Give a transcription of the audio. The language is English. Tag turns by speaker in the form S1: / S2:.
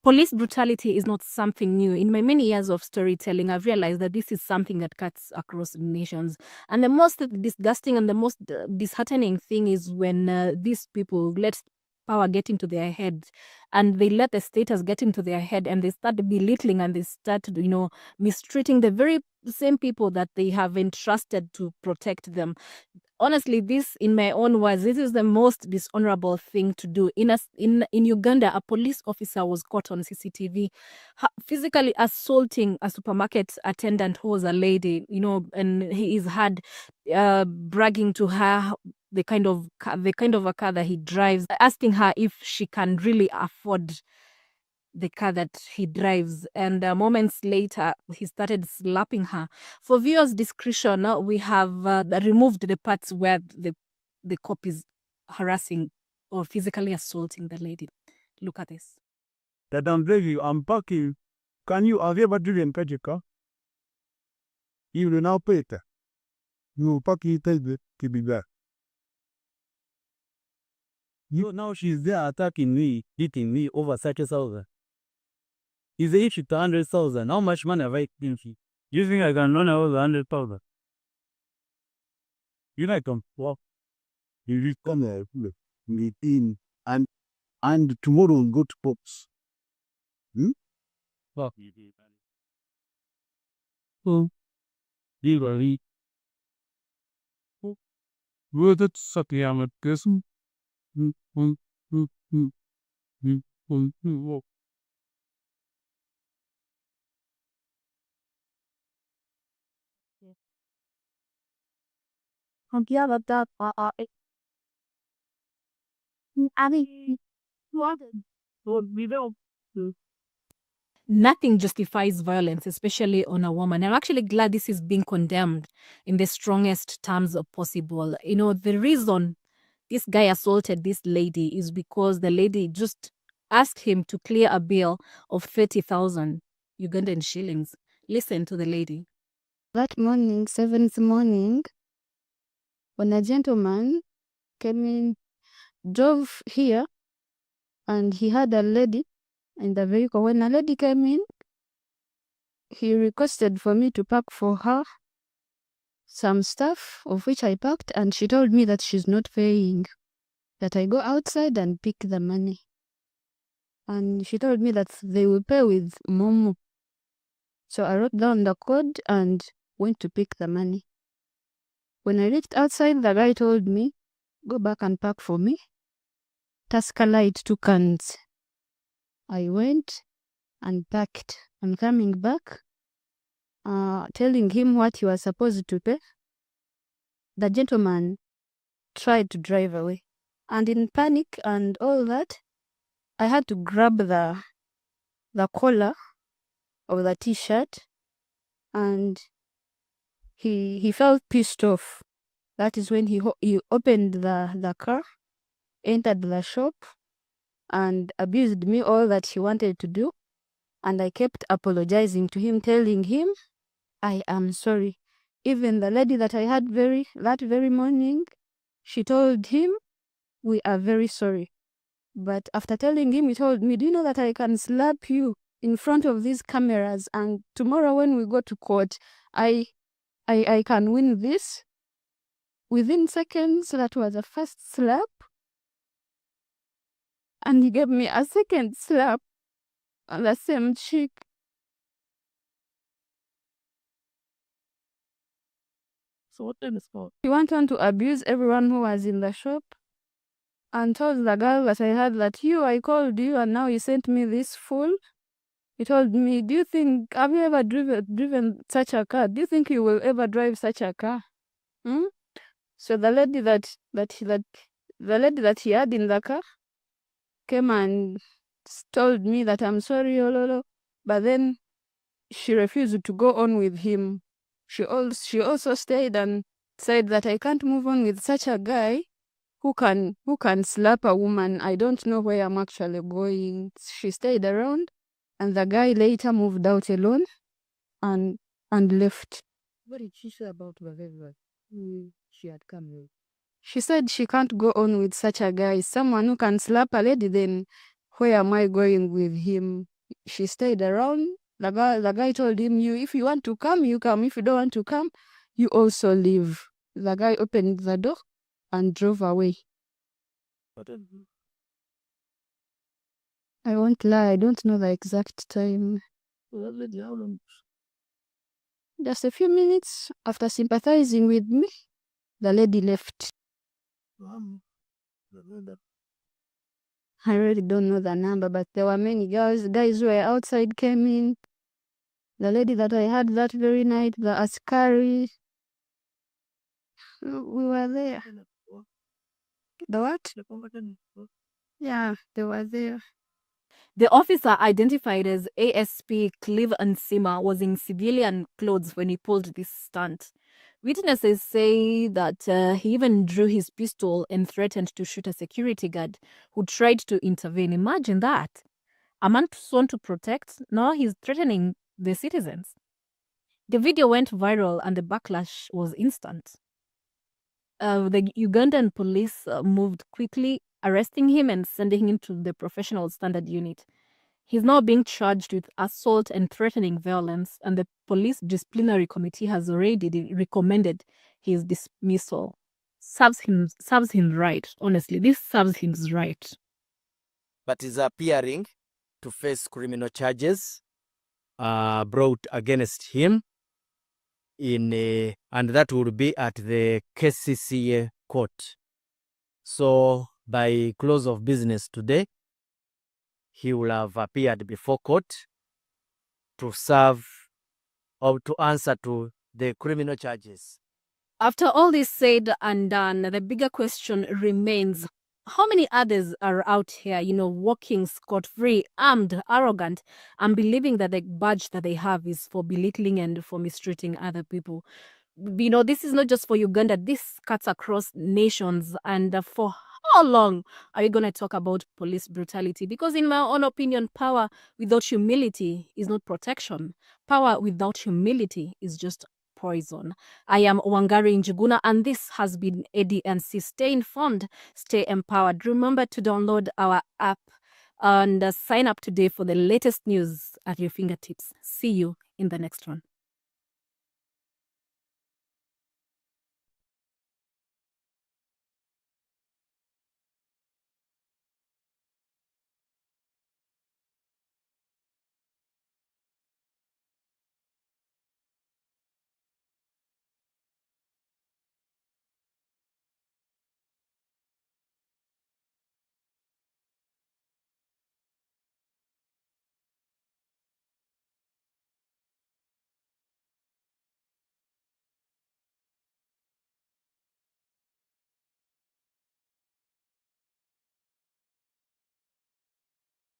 S1: Police brutality is not something new. In my many years of storytelling, I've realized that this is something that cuts across nations. And the most disgusting and the most disheartening thing is when these people let power get into their head, and they let the status get into their head, and they start belittling, and they start, mistreating the very same people that they have entrusted to protect them. Honestly, this, in my own words, this is the most dishonorable thing to do. In Uganda, a police officer was caught on CCTV physically assaulting a supermarket attendant who was a lady, and he is had bragging to her the kind of a car that he drives, asking her if she can really afford the car that he drives. And moments later, he started slapping her. For viewers' discretion, we have removed the parts where the cop is harassing or physically assaulting the lady. Look at this.
S2: That I'm driving, I'm parking. Have you ever driven a car? You will now pay it. You will park it to be back. Now she's there attacking me, hitting me over 30,000. Is the issue to 100,000? How much money have I given you? You think I can run over 100,000? You like them? Well, you will come there, meet in, and tomorrow we'll go to Pops. Well, you würde es gerne gegessen.
S1: Nothing justifies violence, especially on a woman. I'm actually glad this is being condemned in the strongest terms possible. The reason this guy assaulted this lady is because the lady just asked him to clear a bill of 30,000 Ugandan shillings. Listen to the lady.
S3: That morning, 7th morning, when a gentleman came in, drove here, and he had a lady in the vehicle. When a lady came in, he requested for me to pack for her some stuff, of which I packed, and she told me that she's not paying, that I go outside and pick the money. And she told me that they will pay with Momo. So I wrote down the code and went to pick the money. When I reached outside, the guy told me, go back and pack for me. Tascalite 2 cans. I went and packed. I'm coming back, telling him what he was supposed to pay. The gentleman tried to drive away. And in panic and all that, I had to grab the collar of the t-shirt, and he felt pissed off. That is when he opened the car, entered the shop, and abused me all that he wanted to do. And I kept apologizing to him, telling him, I am sorry. Even the lady that I had that very morning, she told him, we are very sorry. But after telling him, he told me, do you know that I can slap you in front of these cameras, and tomorrow when we go to court, I can win this? Within seconds, that was a first slap. And he gave me a second slap on the same cheek.
S2: So what then is called?
S3: He went on to abuse everyone who was in the shop, and told the girl that I had that, I called you and now you sent me this fool. He told me, do you think, have you ever driven such a car? Do you think you will ever drive such a car? So the lady the lady that he had in the car came and told me that I'm sorry, but then she refused to go on with him. She also stayed and said that I can't move on with such a guy who can slap a woman. I don't know where I'm actually going. She stayed around, and the guy later moved out alone and left.
S1: What did she say about the she had come with?
S3: She said she can't go on with such a guy. Someone who can slap a lady, then where am I going with him? she stayed around. The guy told him, if you want to come, you come. If you don't want to come, you also leave. The guy opened the door and drove away. I won't lie, I don't know the exact time. Just a few minutes after sympathizing with me, the lady left. I really don't know the number, but there were many guys who were outside came in. The lady that I had that very night, the askari, we were there. The what? Yeah, they were there.
S1: The officer, identified as ASP Clive Nsiima, was in civilian clothes when he pulled this stunt. Witnesses say that he even drew his pistol and threatened to shoot a security guard who tried to intervene. Imagine that. A man sworn to protect, now he's threatening the citizens. The video went viral and the backlash was instant. The Ugandan police moved quickly, arresting him and sending him to the professional standard unit. He's now being charged with assault and threatening violence, and the police disciplinary committee has already recommended his dismissal. Serves him right, honestly. This serves him right.
S4: But is appearing to face criminal charges brought against him and that will be at the KCCA court. So by close of business today, he will have appeared before court to serve or to answer to the criminal charges.
S1: After all this said and done, the bigger question remains: how many others are out here, walking scot-free, armed, arrogant, and believing that the badge that they have is for belittling and for mistreating other people? This is not just for Uganda. This cuts across nations. And for how long are we going to talk about police brutality? Because in my own opinion, power without humility is not protection. Power without humility is just poison. I am Wangari Njuguna, and this has been ADNC. Stay informed, stay empowered. Remember to download our app and sign up today for the latest news at your fingertips. See you in the next one.